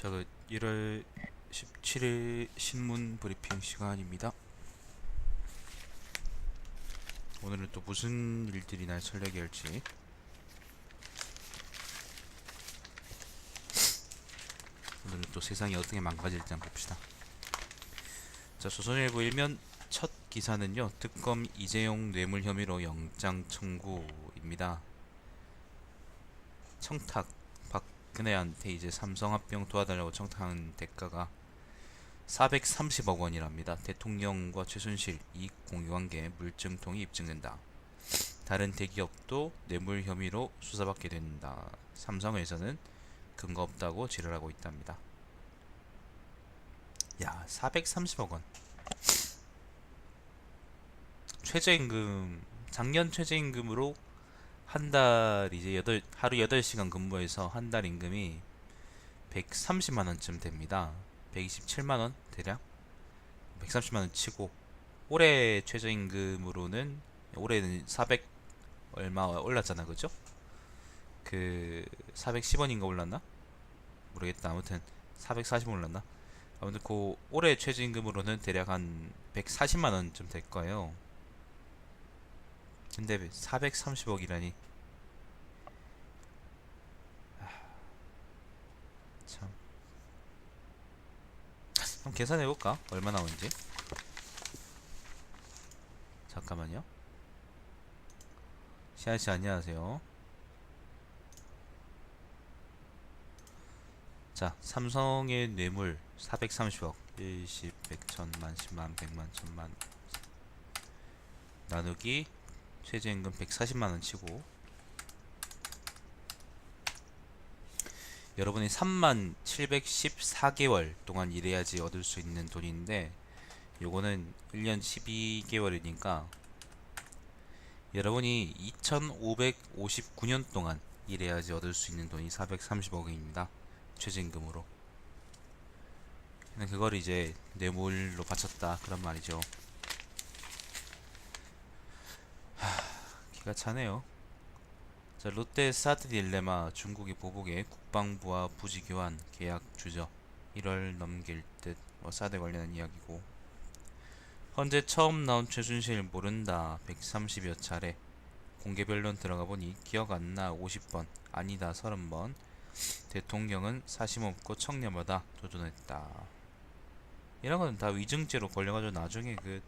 자, 1월 17일 신문 브리핑 시간입니다. 오늘은 또 무슨 일들이 날 설레게 할지. 오늘은 또 세상이 어떻게 망가질지 한번 봅시다. 자, 조선일보 일면 첫 기사는요, 특검 이재용 뇌물 혐의로 영장 청구입니다. 청탁, 박근혜한테 이제 삼성합병 도와달라고 청탁한 대가가 430억 원이랍니다. 대통령과 최순실 이익 공유관계 물증통이 입증된다. 다른 대기업도 뇌물 혐의로 수사받게 된다. 삼성에서는 근거 없다고 지랄하고 있답니다. 야, 430억 원. 최저임금, 작년 최저임금으로 한 달 이제 하루 8시간 근무해서 한 달 임금이 130만 원쯤 됩니다. 127만 원 대략. 130만 원 치고 올해 최저임금으로는 올해는 400 얼마 올랐잖아, 그죠? 그 410원인가 올랐나? 모르겠다. 아무튼 440 올랐나? 아무튼 그 올해 최저임금으로는 대략 한 140만 원쯤 될 거예요. 근데 430억이라니. 참. 한번 계산해 볼까? 얼마 나오는지. 잠깐만요. 시아씨 안녕하세요. 자, 삼성의 뇌물 430억 10, 100, 1000만, 10만, 100만, 1000만 나누기 최저임금 140만원 치고 여러분이 3만 714개월 동안 일해야지 얻을 수 있는 돈인데 요거는 1년 12개월이니까 여러분이 2559년 동안 일해야지 얻을 수 있는 돈이 430억입니다. 최저임금으로. 그걸 이제 뇌물로 바쳤다 그런 말이죠. 기가 차네요. 자, 롯데 사드 딜레마 중국이 보복에 국방부와 부지 교환 계약 주저 1월 넘길 듯. 사드 관련한 이야기고 현재 처음 나온 최순실 모른다 130여 차례 공개 변론 들어가 보니 기억 안 나 50번 아니다 30번 대통령은 사심없고 청렴하다 도전했다. 이런 거는 다 위증죄로 걸려가지고 나중에 그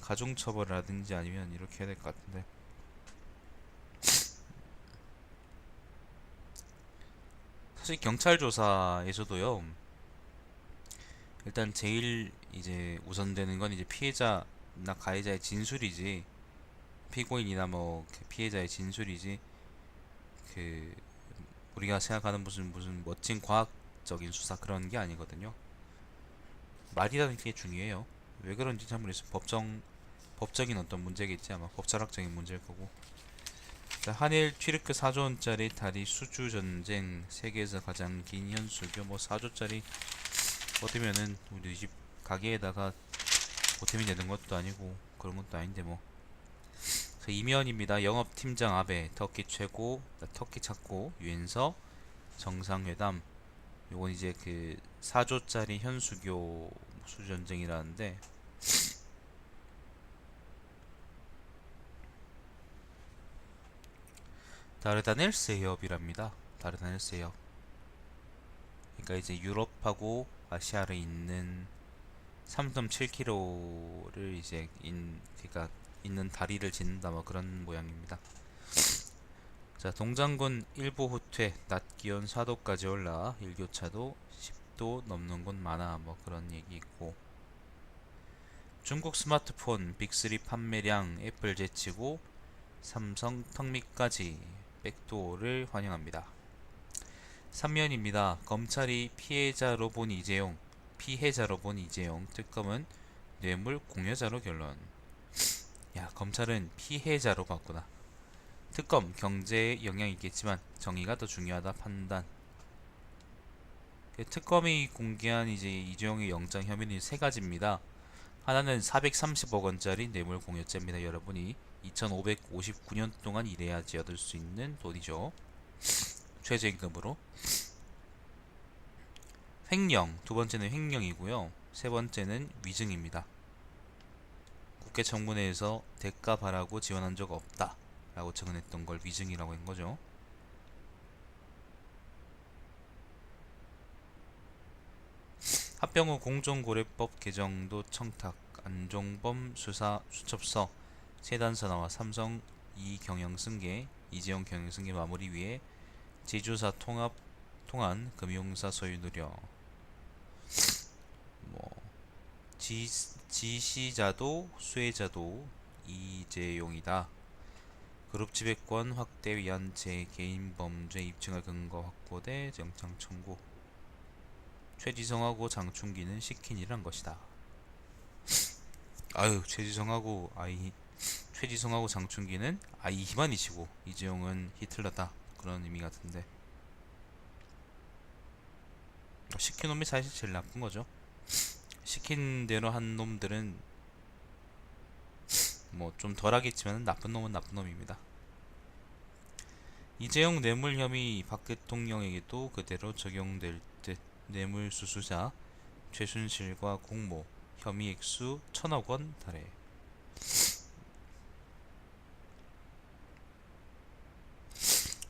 가중처벌이라든지 아니면 이렇게 해야 될 것 같은데. 사실 경찰 조사에서도요. 일단 제일 이제 우선되는 건 이제 피해자나 가해자의 진술이지, 피고인이나 뭐 피해자의 진술이지, 그 우리가 생각하는 무슨 멋진 과학적인 수사 그런 게 아니거든요. 말이라는 게 중요해요. 왜 그런지 잘 모르겠어요. 법적인 어떤 문제겠지. 아마 법철학적인 문제일 거고. 자, 한일 튀르크 4조원짜리 다리 수주 전쟁 세계에서 가장 긴 현수교. 뭐 4조짜리 버티면은 우리 집 가게에다가 보탬이 되는 것도 아니고 그런 것도 아닌데 뭐. 자, 이면입니다. 영업팀장 아베 터키 최고 터키 찾고 유엔서 정상회담. 요건 이제 그 4조짜리 현수교 수전쟁이라는데 다르다넬스 해협이랍니다. 다르다넬스 해협. 그러니까 이제 유럽하고 아시아를 잇는 3.7km를 이제 그러니까 있는 다리를 짓는다 뭐 그런 모양입니다. 자, 동장군 일부 후퇴 낮 기온 4도까지 올라 일교차도 10도 넘는 곳 많아 뭐 그런 얘기 있고 중국 스마트폰 빅3 판매량 애플 제치고 삼성 턱밑까지 백도어를 환영합니다. 3면입니다. 검찰이 피해자로 본 이재용 특검은 뇌물 공여자로 결론. 야, 검찰은 피해자로 봤구나. 특검 경제에 영향이 있겠지만 정의가 더 중요하다 판단. 특검이 공개한 이제 이재용의 영장 혐의는 세 가지입니다. 하나는 430억 원짜리 뇌물 공여죄입니다. 여러분이 2559년 동안 일해야지 얻을 수 있는 돈이죠. 최저임금으로. 횡령, 두 번째는 횡령이고요. 세 번째는 위증입니다. 국회 청문회에서 대가 바라고 지원한 적 없다 라고 증언했던 걸 위증이라고 한 거죠. 합병 후 공정거래법 개정도 청탁, 안종범 수사 수첩서, 세단사 나와 삼성 이경영 승계, 이재용 경영 승계 마무리 위해 제조사 통한 금융사 소유 누려. 뭐 지시자도 수혜자도 이재용이다. 그룹 지배권 확대 위한 제 개인 범죄 입증할 근거 확보돼 영장 청구. 최지성하고 장충기는 시킨이란 것이다. 최지성하고 장충기는 아이 희만이시고 이재용은 히틀러다 그런 의미 같은데, 시킨 놈이 사실 제일 나쁜 거죠. 시킨 대로 한 놈들은 뭐 좀 덜하겠지만 나쁜 놈은 나쁜 놈입니다. 이재용 뇌물 혐의 박 대통령에게도 그대로 적용될 듯. 뇌물수수자 최순실과 공모, 혐의 액수 1,000억원 달해.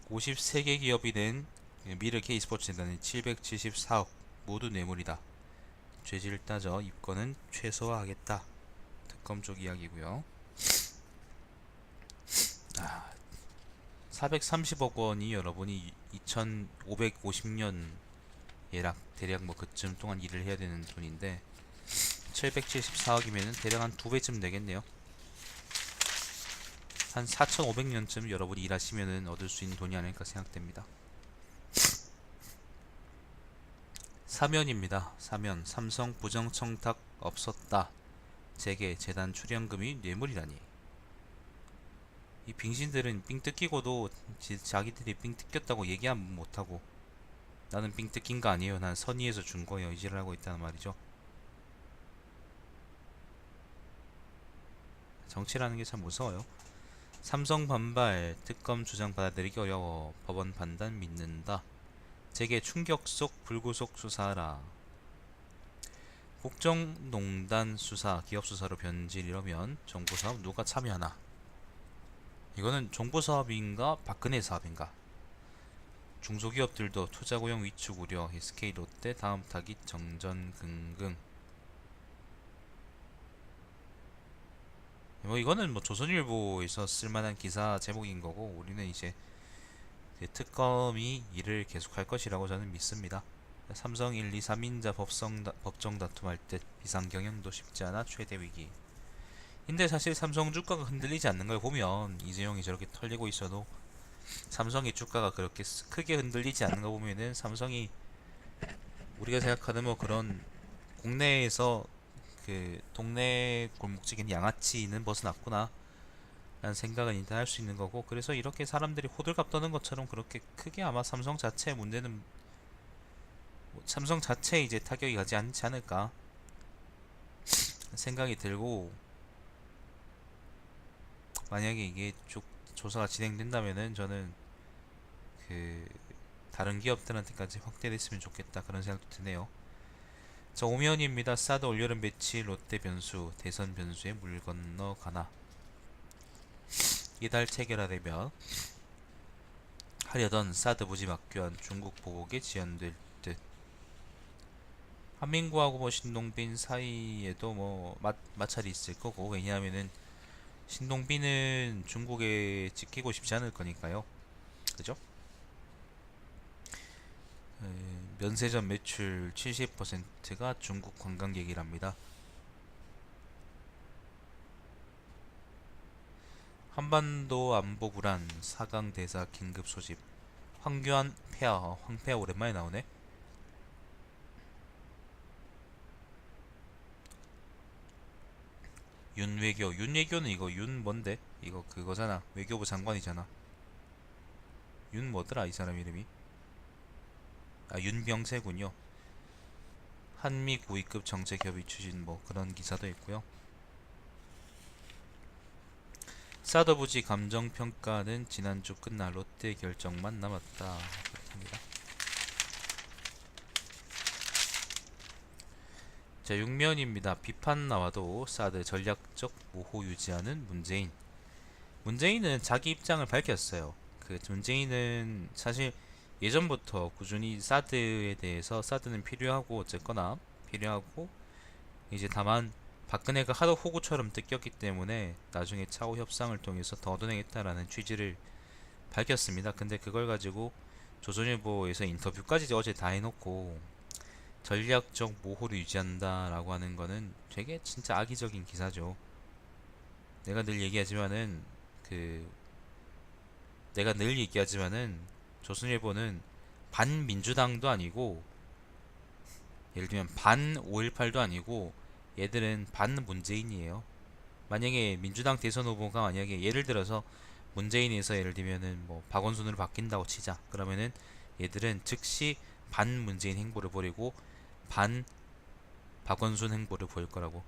(53개) 기업이 낸 미르 K스포츠 재단의 774억 모두 뇌물이다. 죄질 따져 입건은 최소화하겠다. 특검 쪽 이야기고요. 430억 원이 여러분이 2550년 대략 뭐 그쯤 동안 일을 해야 되는 돈인데 774억이면은 대략 한 2배쯤 되겠네요. 한 4500년쯤 여러분이 일하시면은 얻을 수 있는 돈이 아닐까 생각됩니다. 사면입니다. 사면. 삼성 부정청탁 없었다. 재계 재단 출연금이 뇌물이라니. 이 빙신들은 삥 뜯기고도 자기들이 삥 뜯겼다고 얘기하면 못하고 나는 삥 뜯긴 거 아니에요, 난 선의에서 준 거예요, 이지를 하고 있다는 말이죠. 정치라는 게 참 무서워요. 삼성 반발, 특검 주장 받아들이기 어려워, 법원 판단 믿는다. 재계 충격 속 불구속 수사하라. 국정농단 수사, 기업 수사로 변질 이러면 정부 사업 누가 참여하나? 이거는 정부 사업인가 박근혜 사업인가? 중소기업들도 투자고용 위축 우려, SK 롯데 다음 타깃 정전긍긍. 뭐 이거는 뭐 조선일보에서 쓸만한 기사 제목인 거고, 우리는 이제 특검이 일을 계속할 것이라고 저는 믿습니다. 삼성 1, 2, 3인자 법정 다툼할 때 비상경영도 쉽지 않아 최대 위기. 근데 사실 삼성 주가가 흔들리지 않는 걸 보면, 이재용이 저렇게 털리고 있어도 삼성의 주가가 그렇게 크게 흔들리지 않는 거 보면은 삼성이 우리가 생각하는 뭐 그런 국내에서 그 동네 골목지기는 양아치는 벗어났구나 라는 생각은 일단 할 수 있는 거고, 그래서 이렇게 사람들이 호들갑 떠는 것처럼 그렇게 크게 아마 삼성 자체의 문제는 삼성 자체에 이제 타격이 가지 않지 않을까 생각이 들고, 만약에 이게 쭉 조사가 진행된다면은 저는 그 다른 기업들한테까지 확대됐으면 좋겠다 그런 생각도 드네요. 자, 오면입니다. 사드 올여름 배치 롯데 변수, 대선 변수에 물 건너 가나. 이달 체결하려면 하려던 사드 부지 막교환 중국 보복에 지연될 듯. 한민구하고 뭐 신동빈 사이에도 뭐 마찰이 있을 거고, 왜냐하면은 신동빈은 중국에 찍히고 싶지 않을 거니까요. 그죠? 면세점 매출 70%가 중국 관광객이랍니다. 한반도 안보 불안, 4강 대사 긴급 소집. 황교안 폐하, 황폐하 오랜만에 나오네. 윤외교는 이거 윤 뭔데? 이거 그거잖아, 외교부 장관이잖아. 윤 뭐더라 이 사람 이름이? 윤병세군요. 한미 고위급 정책 협의 추진 뭐 그런 기사도 있고요. 사드 부지 감정 평가는 지난주 끝나 롯데 결정만 남았다. 그렇답니다. 자, 6면입니다. 비판 나와도 사드 전략적 모호 유지하는 문재인. 문재인은 자기 입장을 밝혔어요. 그 문재인은 사실 예전부터 꾸준히 사드에 대해서 사드는 필요하고 어쨌거나 필요하고 이제 다만 박근혜가 하도 호구처럼 뜯겼기 때문에 나중에 차후 협상을 통해서 더 얻어내겠다라는 취지를 밝혔습니다. 근데 그걸 가지고 조선일보에서 인터뷰까지 어제 다 해놓고 전략적 모호를 유지한다라고 하는 거는 되게 진짜 악의적인 기사죠. 내가 늘 얘기하지만은 그 내가 늘 얘기하지만은 조선일보는 반민주당도 아니고 예를 들면 반 5.18도 아니고 얘들은 반 문재인이에요. 만약에 민주당 대선 후보가 만약에 예를 들어서 문재인에서 예를 들면은 뭐 박원순으로 바뀐다고 치자. 그러면은 얘들은 즉시 반 문재인 행보를 벌이고 반 박원순 행보를 보일 거라고.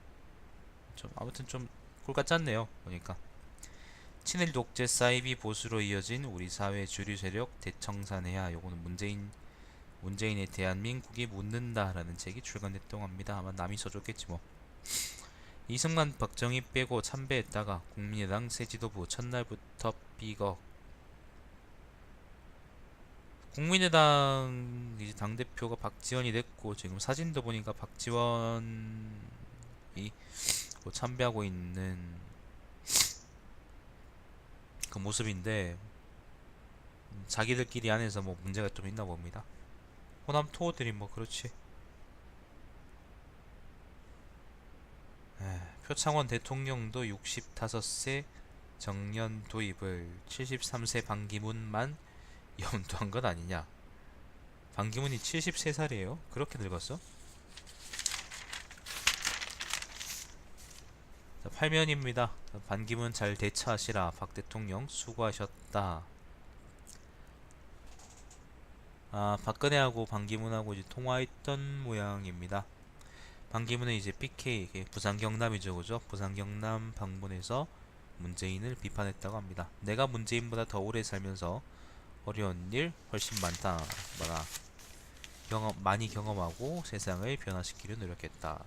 좀 아무튼 좀 꼴같지 않네요. 보니까 친일 독재 사이비 보수로 이어진 우리 사회 주류 세력 대청산해야. 요거는 문재인의 대한민국이 묻는다라는 책이 출간됐다고 합니다. 아마 남이 써줬겠지 뭐. 이승만 박정희 빼고 참배했다가 국민의당 새 지도부 첫날부터 삐걱. 국민의당 이제 당대표가 박지원이 됐고 지금 사진도 보니까 박지원이 뭐 참배하고 있는 그 모습인데 자기들끼리 안에서 뭐 문제가 좀 있나 봅니다. 호남 토호들이 뭐 그렇지. 표창원 대통령도 65세 정년 도입을 73세 반기문만 염두한 것 아니냐. 반기문이 73살이에요? 그렇게 늙었어? 자, 8면입니다. 반기문 잘 대처하시라. 박 대통령 수고하셨다. 박근혜하고 반기문하고 이제 통화했던 모양입니다. 반기문은 이제 PK 부산 경남이죠, 그죠? 부산 경남 방문해서 문재인을 비판했다고 합니다. 내가 문재인보다 더 오래 살면서 어려운 일 훨씬 많다. 많이 경험하고 세상을 변화시키려 노력했다.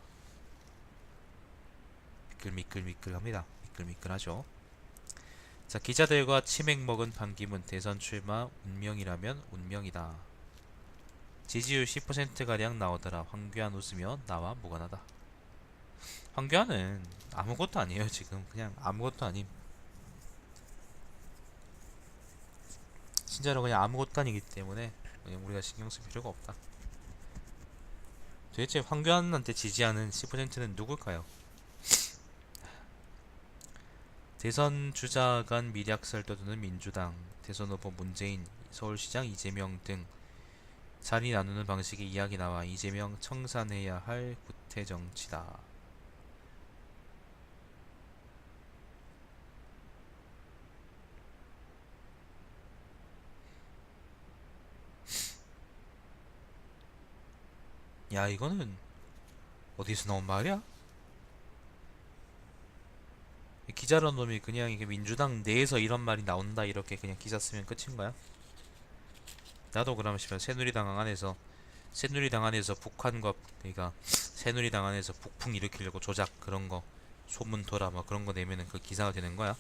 미끌미끌미끌합니다. 미끌미끌하죠. 자, 기자들과 치맥 먹은 반기문 대선 출마 운명이라면 운명이다. 지지율 10%가량 나오더라. 황교안 웃으며 나와 무관하다. 황교안은 아무것도 아니에요. 지금 그냥 아무것도 아님. 진짜로 그냥 아무것도 아니기 때문에 그냥 우리가 신경 쓸 필요가 없다. 도대체 황교안한테 지지하는 10%는 누굴까요? 대선 주자 간 미략설 떠드는 민주당, 대선 후보 문재인, 서울시장 이재명 등 자리 나누는 방식의 이야기 나와 이재명 청산해야 할 구태 정치다. 야, 이거는 어디서 나온 말이야? 기자란 놈이 그냥 이게 민주당 내에서 이런 말이 나온다 이렇게 그냥 기사 쓰면 끝인 거야? 나도 그러면 싶어. 새누리당 안에서 북한과 그러니까 새누리당 안에서 북풍 일으키려고 조작 그런 거 소문 돌아 뭐 그런 거 내면은 그 기사가 되는 거야?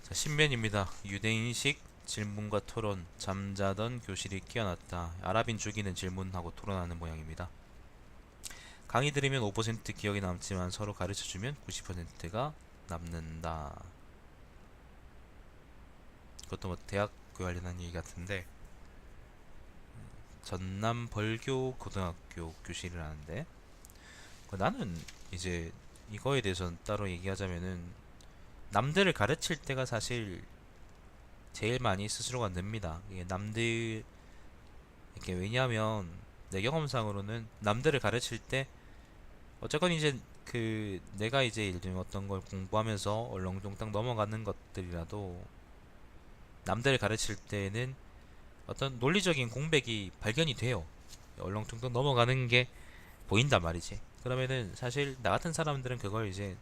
자, 신변입니다. 유대인식 질문과 토론. 잠자던 교실이 깨어났다. 아랍인 죽이는 질문하고 토론하는 모양입니다. 강의 들으면 5% 기억에 남지만 서로 가르쳐주면 90%가 남는다. 그것도 뭐 대학교 관련한 얘기 같은데 전남 벌교 고등학교 교실을 하는데 나는 이제 이거에 대해서는 따로 얘기하자면은 남들을 가르칠 때가 사실 제일 많이 스스로가 늡니다. 이게 남들 이게 왜냐하면 내 경험상으로는 남들을 가르칠 때 어쨌건 이제 그 내가 이제 예를 들면 어떤 걸 공부하면서 얼렁뚱땅 넘어가는 것들이라도 남들을 가르칠 때는 어떤 논리적인 공백이 발견이 돼요. 얼렁뚱땅 넘어가는 게 보인단 말이지. 그러면은 사실 나 같은 사람들은 그걸 이제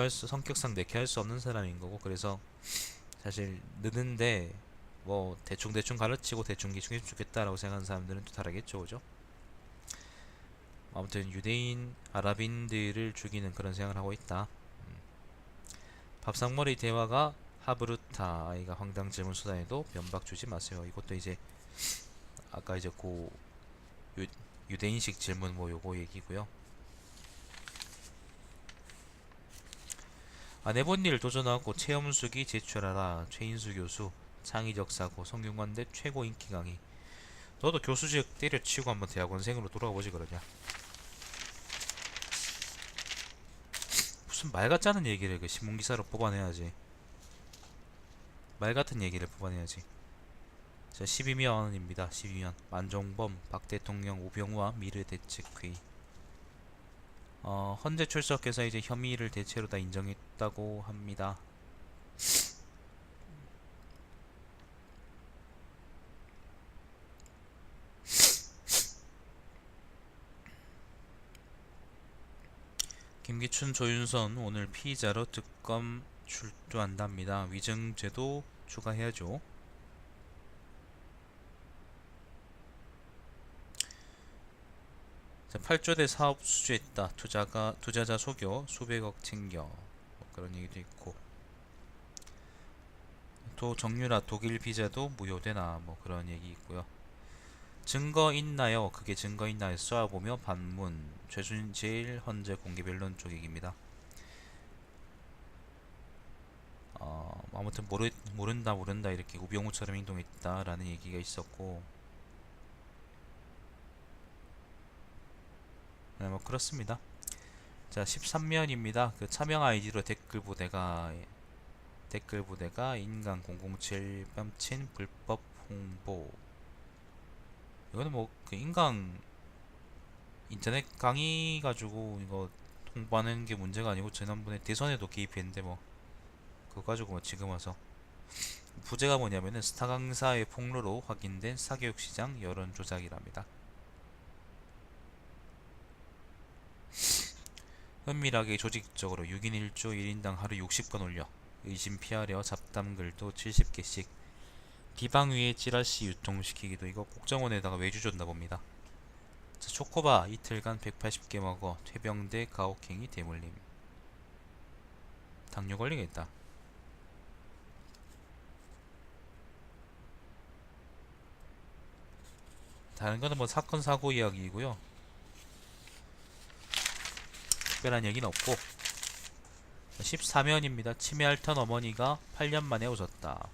성격상 내켜할 수 없는 사람인 거고 그래서 사실 느는데 뭐 대충 가르치고 대충 기충해 주겠다라고 생각하는 사람들은 또 다르겠죠, 그죠? 아무튼 유대인 아랍인들을 죽이는 그런 생각을 하고 있다. 밥상머리 대화가 하브루타 아이가 황당 질문 수단에도 면박 주지 마세요. 이것도 이제 아까 이제 고 유, 유대인식 질문 뭐 요거 얘기고요. 안 해본 일 도전하고 체험수기 제출하라. 최인수 교수 창의적 사고 성균관대 최고 인기 강의. 너도 교수직 때려치우고 한번 대학원생으로 돌아오지 그러냐. 무슨 말 같지 않은 얘기를 그 신문기사로 뽑아내야지. 말 같은 얘기를 뽑아내야지. 자, 12면입니다. 12면 만종범 박 대통령 우병우와 미르 대책회의. 헌재 출석해서 이제 혐의를 대체로 다 인정했다고 합니다. 김기춘 조윤선 오늘 피의자로 특검 출두한답니다. 위증죄도 추가해야죠. 자, 8조대 사업 수주했다. 투자자 속여 수백억 챙겨. 뭐 그런 얘기도 있고. 또 정유라 독일 비자도 무효되나 뭐 그런 얘기 있고요. 증거 있나요? 그게 증거 있나요? 쏘아보며 반문. 최순실 헌재 공개변론 쪽 얘기입니다. 아무튼 모른다 이렇게 우병우처럼 행동했다라는 얘기가 있었고, 네, 뭐 그렇습니다. 자, 13면입니다. 그 차명 아이디로 댓글 부대가 인간 007 뺨친 불법 홍보. 이거는 뭐 그 인강 인터넷 강의 가지고 이거 홍보하는 게 문제가 아니고 지난번에 대선에도 개입했는데 뭐 그거 가지고 뭐 지금 와서 부제가 뭐냐면은 스타 강사의 폭로로 확인된 사교육 시장 여론 조작이랍니다. 은밀하게 조직적으로 6인 1조 1인당 하루 60건 올려 의심 피하려 잡담글도 70개씩 비방 위에 찌라시 유통시키기도. 이거 국정원에다가 외주 줬나 봅니다. 자, 초코바 이틀간 180개 먹어 퇴병대 가혹행위 대물림. 당뇨 걸리겠다. 다른 거는 뭐 사건 사고 이야기이고요. 특별한 얘기는 없고. 14면입니다. 치매 앓던 어머니가 8년 만에 오셨다.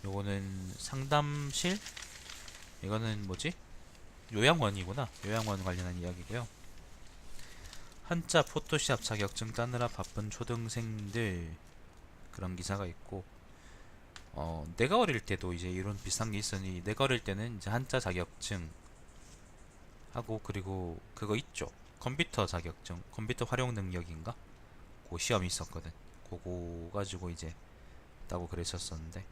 요거는 상담실? 이거는 뭐지? 요양원이구나. 요양원 관련한 이야기고요. 한자 포토샵 자격증 따느라 바쁜 초등생들, 그런 기사가 있고, 내가 어릴 때도 이제 이런 비슷한 게 있으니, 내가 어릴 때는 이제 한자 자격증 하고, 그리고 그거 있죠. 컴퓨터 자격증, 컴퓨터 활용 능력인가? 그 시험이 있었거든. 그거 가지고 이제 따고 그랬었었는데,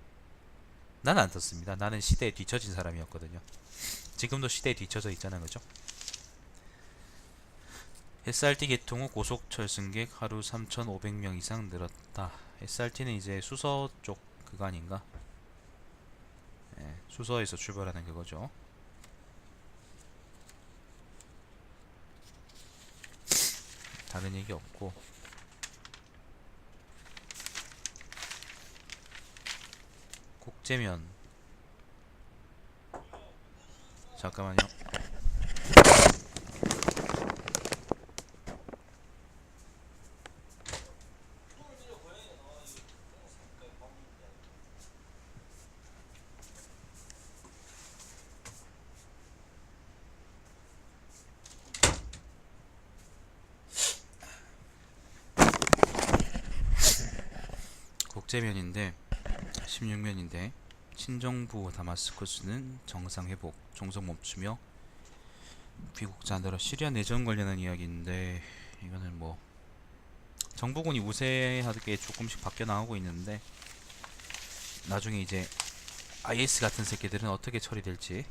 나는 안 떴습니다. 나는 시대에 뒤처진 사람이었거든요. 지금도 시대에 뒤처져 있잖아, 그죠? SRT 개통 후 고속철 승객 하루 3,500명 이상 늘었다. SRT는 이제 수서 쪽 그거 아닌가? 예, 수서에서 출발하는 그거죠. 다른 얘기 없고. 국제면. 잠깐만요. 국제면인데 16면인데 친정부 다마스커스는 정상 회복, 종속 멈추며 귀국자들어 시리아 내전 관련한 이야기인데, 이거는 뭐 정부군이 우세하게 조금씩 바뀌어 나가고 있는데 나중에 이제 IS 같은 새끼들은 어떻게 처리될지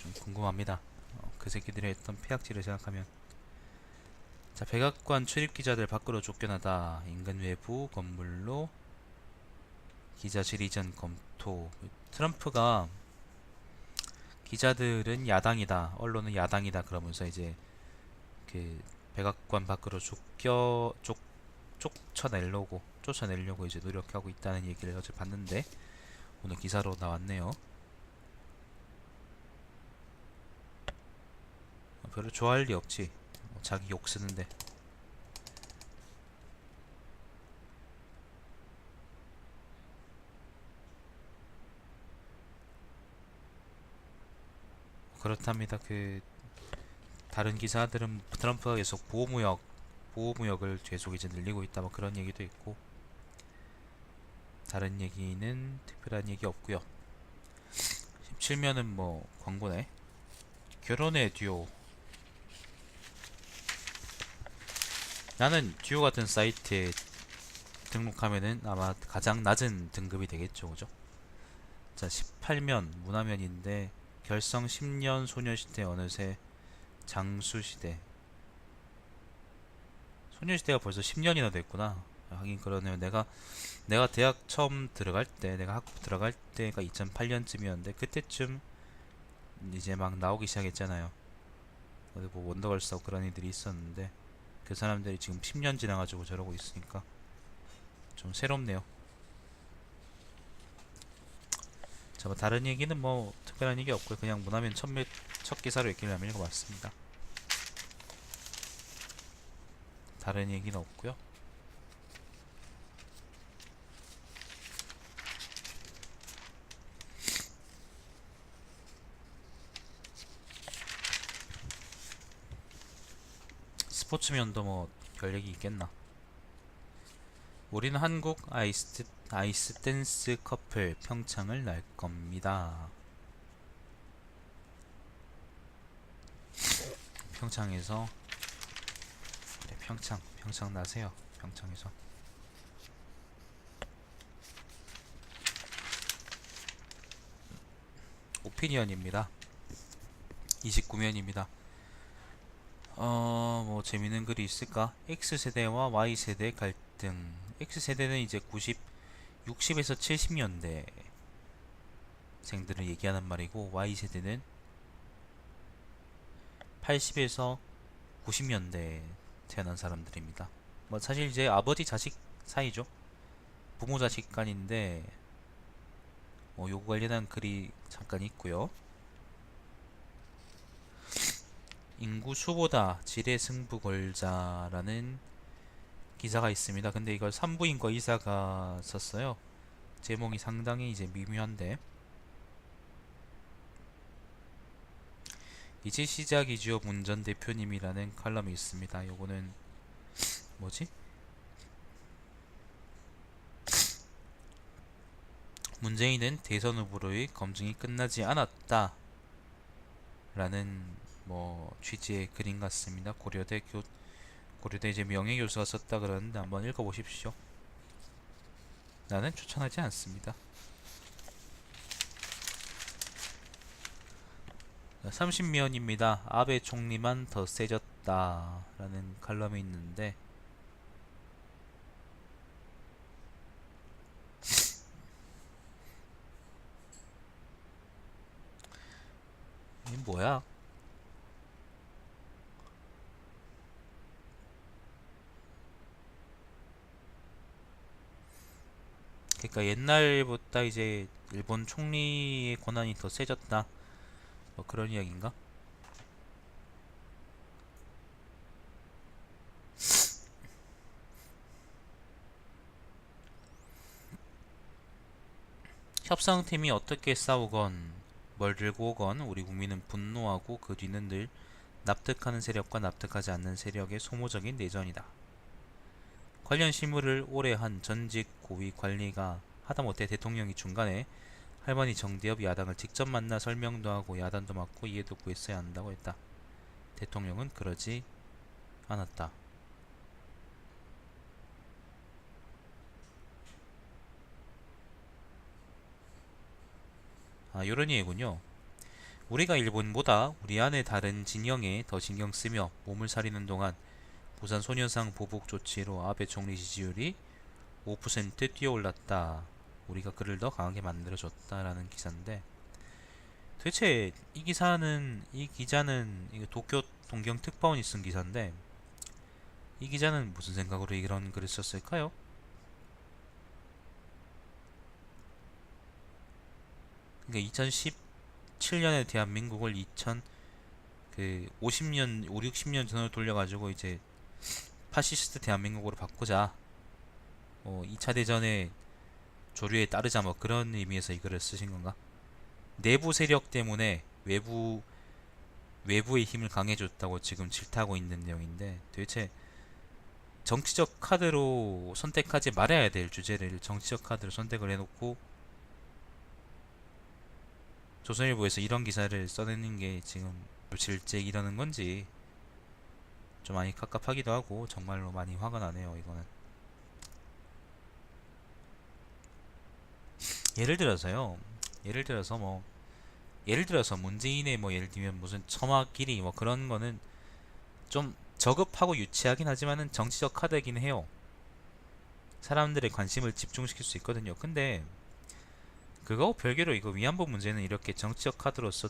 좀 궁금합니다. 그 새끼들이 했던 폐악질을 생각하면. 자, 백악관 출입기자들 밖으로 쫓겨나다. 인근 외부 건물로 기자실 이전 검토. 트럼프가 기자들은 야당이다, 언론은 야당이다 그러면서 이제 그 백악관 밖으로 쫓아내려고 이제 노력하고 있다는 얘기를 어제 봤는데 오늘 기사로 나왔네요. 별로 좋아할 리 없지. 자기 욕 쓰는데. 그렇답니다. 그 다른 기사들은 트럼프가 계속 보호무역을 계속 이제 늘리고 있다 뭐 그런 얘기도 있고, 다른 얘기는 특별한 얘기 없고요. 17면은 뭐 광고네. 결혼의 듀오. 나는 듀오 같은 사이트에 등록하면은 아마 가장 낮은 등급이 되겠죠, 그죠? 자, 18면 문화면인데 결성 10년 소녀시대 어느새 장수시대. 소녀시대가 벌써 10년이나 됐구나. 하긴 그러네요. 내가 대학 처음 들어갈 때, 내가 학부 들어갈 때가 2008년쯤이었는데 그때쯤 이제 막 나오기 시작했잖아요. 어디 뭐 원더걸스하고 그런 애들이 있었는데 그 사람들이 지금 10년 지나가지고 저러고 있으니까 좀 새롭네요. 자, 뭐 다른 얘기는 뭐 특별한 얘기 없고요. 그냥 문화면 첫 기사로 읽기를 한번 읽어봤습니다. 다른 얘기는 없고요. 스포츠면도 뭐 별 얘기 있겠나. 우리는 한국 아이스 댄스 커플 평창을 날 겁니다. 평창에서, 네, 평창 나세요. 평창에서. 오피니언입니다. 29면입니다. 뭐 재밌는 글이 있을까? X세대와 Y세대 갈등. X세대는 이제 60에서 70년대 생들을 얘기하는 말이고, Y세대는 80에서 90년대 태어난 사람들입니다. 뭐 사실 이제 아버지 자식 사이죠. 부모 자식 간인데 요거 관련한 글이 잠깐 있고요. 인구 수보다 질의 승부 걸자라는 기사가 있습니다. 근데 이걸 산부인과 의사가 썼어요. 제목이 상당히 이제 미묘한데, 이제 시작이지요 문 전 대표님이라는 칼럼이 있습니다. 요거는 뭐지? 문재인은 대선 후보로의 검증이 끝나지 않았다 라는 뭐 취지의 글인 같습니다. 고려대 이제 명예교수가 썼다 그러는데 한번 읽어보십시오. 나는 추천하지 않습니다. 30면입니다. 아베 총리만 더 세졌다 라는 칼럼이 있는데, 이 뭐야? 그러니까 옛날보다 이제 일본 총리의 권한이 더 세졌다 뭐 그런 이야기인가? 협상팀이 어떻게 싸우건 뭘 들고 오건 우리 국민은 분노하고 그 뒤는 늘 납득하는 세력과 납득하지 않는 세력의 소모적인 내전이다. 관련 실무를 오래 한 전직 고위 관리가 하다못해 대통령이 중간에 할머니 정대협 야당을 직접 만나 설명도 하고 야단도 맞고 이해도 구했어야 한다고 했다. 대통령은 그러지 않았다. 요런 얘기군요. 우리가 일본보다 우리 안의 다른 진영에 더 신경 쓰며 몸을 사리는 동안 부산 소녀상 보복 조치로 아베 총리 지지율이 5% 뛰어올랐다. 우리가 그를 더 강하게 만들어줬다라는 기사인데, 도대체 이 기자는 이거 도쿄 동경 특파원이 쓴 기사인데, 이 기자는 무슨 생각으로 이런 글을 썼을까요? 그러니까 2017년에 대한민국을 50년, 5, 60년 전으로 돌려가지고 이제 파시스트 대한민국으로 바꾸자. 2차 대전의 조류에 따르자 뭐 그런 의미에서 이 글을 쓰신 건가? 내부 세력 때문에 외부의 힘을 강해줬다고 지금 질타하고 있는 내용인데, 도대체 정치적 카드로 선택하지 말아야 될 주제를 정치적 카드로 선택을 해놓고 조선일보에서 이런 기사를 써내는 게 지금 질책 이러는 건지 좀 많이 갑갑하기도 하고 정말로 많이 화가 나네요. 이거는 예를 들어서요. 예를 들어서 문재인의 뭐 예를 들면 무슨 처마끼리 뭐 그런 거는 좀 저급하고 유치하긴 하지만은 정치적 카드이긴 해요. 사람들의 관심을 집중시킬 수 있거든요. 근데 그거 별개로 이거 위안부 문제는 이렇게 정치적 카드로서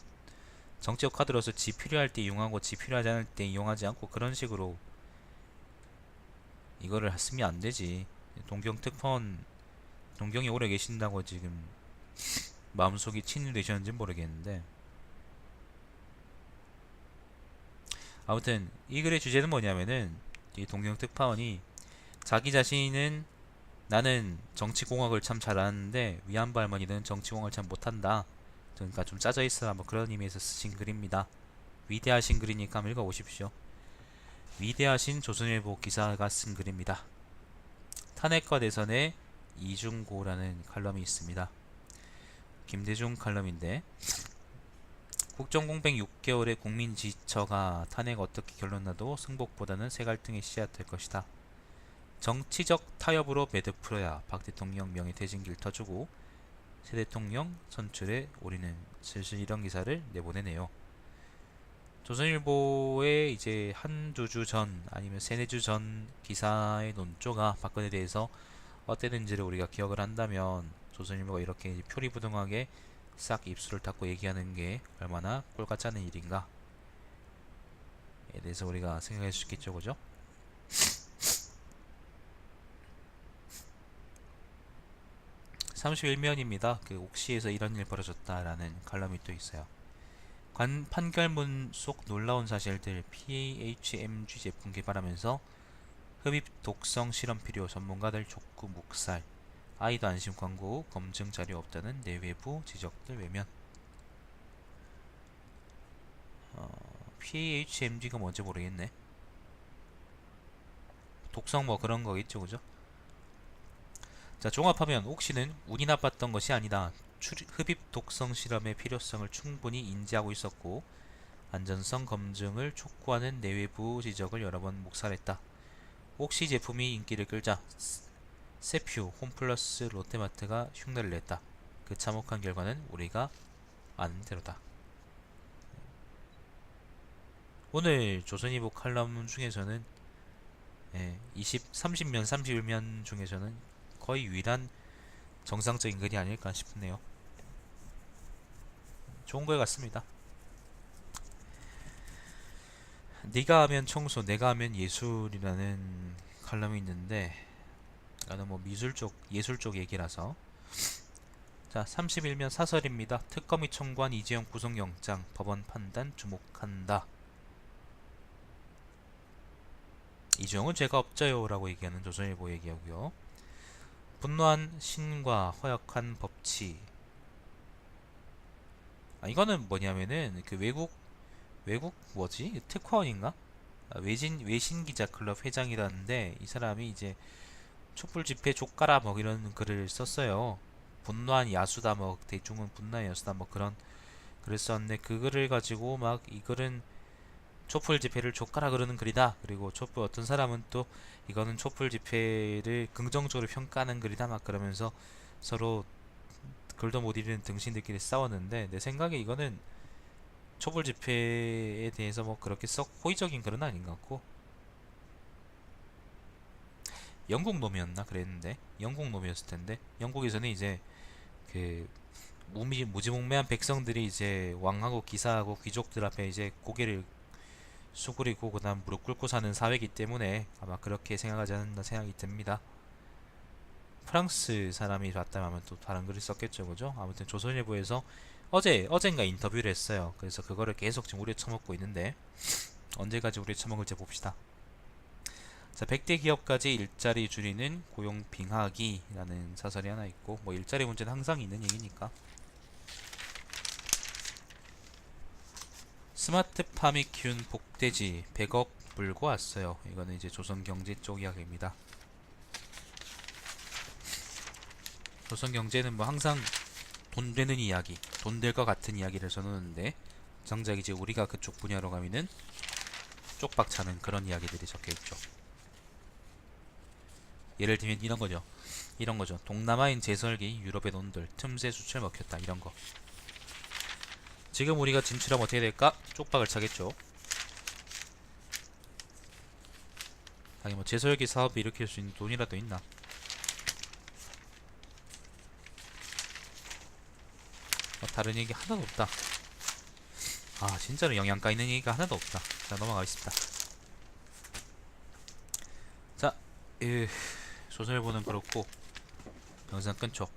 지 필요할 때 이용하고 지 필요하지 않을 때 이용하지 않고 그런 식으로 이거를 쓰면 안 되지. 동경 특파원 동경에 오래 계신다고 지금 마음속이 친일되셨는지 모르겠는데, 아무튼 이 글의 주제는 뭐냐면은 이 동경 특파원이 자기 자신은 나는 정치공학을 참 잘하는데 위안부 할머니는 정치공학을 참 못한다. 그러니까 좀 짜져 있어라 뭐 그런 의미에서 쓰신 글입니다. 위대하신 글이니까 한번 읽어보십시오. 위대하신 조선일보 기사가 쓴 글입니다. 탄핵과 대선의 이중고라는 칼럼이 있습니다. 김대중 칼럼인데, 국정공백 6개월의 국민 지처가 탄핵 어떻게 결론 나도 승복보다는 새 갈등의 씨앗 될 것이다. 정치적 타협으로 매듭 풀어야 박 대통령 명예퇴진길 터주고 새 대통령 선출에 우리는 슬슬 이런 기사를 내보내네요. 조선일보의 이제 한두 주 전 아니면 세네 주 전 기사의 논조가 박근혜에 대해서 어땠는지를 우리가 기억을 한다면, 조선일보가 이렇게 표리부동하게 싹 입술을 닫고 얘기하는 게 얼마나 꼴같지 않은 일인가에 대해서 우리가 생각할 수 있겠죠, 그죠? 31면입니다. 그 옥시에서 이런 일 벌어졌다라는 칼럼이 또 있어요. 판결문 속 놀라운 사실들. PHMG 제품 개발하면서 흡입 독성 실험 필요, 전문가들 촉구 묵살, 아이도 안심 광고, 검증 자료 없다는 내외부 지적들 외면. PHMG가 뭔지 모르겠네. 독성 뭐 그런 거겠죠, 그죠? 자, 종합하면 옥시는 운이 나빴던 것이 아니다. 흡입 독성 실험의 필요성을 충분히 인지하고 있었고 안전성 검증을 촉구하는 내외부 지적을 여러 번 묵살했다. 옥시 제품이 인기를 끌자 세퓨, 홈플러스, 롯데마트가 흉내를 냈다. 그 참혹한 결과는 우리가 아는 대로다. 오늘 조선일보 칼럼 중에서는 30면, 31면 중에서는 거의 유일한 정상적인 글이 아닐까 싶네요. 좋은 글 같습니다. 네가 하면 청소, 내가 하면 예술이라는 칼럼이 있는데, 이거는 뭐 미술 쪽, 예술 쪽 얘기라서. 자, 31면 사설입니다. 특검이 청구한 이재용 구속영장, 법원 판단 주목한다. 이재용은 죄가 없어요 라고 얘기하는 조선일보 얘기하고요. 분노한 신과 허약한 법치. 이거는 뭐냐면은 그 외국 뭐지? 특화원인가? 외신 기자 클럽 회장이라는데, 이 사람이 이제 촛불 집회 족가라 뭐 이런 글을 썼어요. 분노한 야수다 뭐, 대중은 분노한 야수다 뭐 그런 글을 썼는데, 그 글을 가지고 막 이 글은 촛불 집회를 족가라 그러는 글이다. 그리고 촛불 어떤 사람은 또 이거는 촛불 집회를 긍정적으로 평가하는 글이다 막 그러면서 서로 글도 못 읽는 등신들끼리 싸웠는데, 내 생각에 이거는 촛불 집회에 대해서 뭐 그렇게 썩 호의적인 글은 아닌 것 같고, 영국 놈이었나 그랬는데 영국 놈이었을 텐데 영국에서는 이제 그 무지몽매한 백성들이 이제 왕하고 기사하고 귀족들 앞에 이제 고개를 수그리고 그다음 무릎 꿇고 사는 사회이기 때문에 아마 그렇게 생각하지 않나 생각이 듭니다. 프랑스 사람이 봤다면 또 다른 글을 썼겠죠, 그죠? 아무튼 조선일보에서 어젠가 인터뷰를 했어요. 그래서 그거를 계속 지금 우려 쳐먹고 있는데 언제까지 우려 쳐먹을지 봅시다. 자, 100대 기업까지 일자리 줄이는 고용 빙하기라는 사설이 하나 있고, 뭐 일자리 문제는 항상 있는 얘기니까. 스마트팜이 키운 복돼지 100억 불고 왔어요. 이거는 이제 조선경제 쪽 이야기입니다. 조선경제는 뭐 항상 돈 되는 이야기, 돈 될 것 같은 이야기를 써놓는데 정작 이제 우리가 그쪽 분야로 가면은 쪽박차는 그런 이야기들이 적혀있죠. 예를 들면 이런 거죠. 동남아인 제설기, 유럽의 논들, 틈새 수출 먹혔다. 이런 거. 지금 우리가 진출하면 어떻게 될까? 쪽박을 차겠죠. 아니 뭐 제설기 사업을 일으킬 수 있는 돈이라도 있나? 다른 얘기 하나도 없다. 아 진짜로 영양가 있는 얘기가 하나도 없다. 자 넘어가겠습니다. 자 조선일보는 그렇고 영상 끊죠.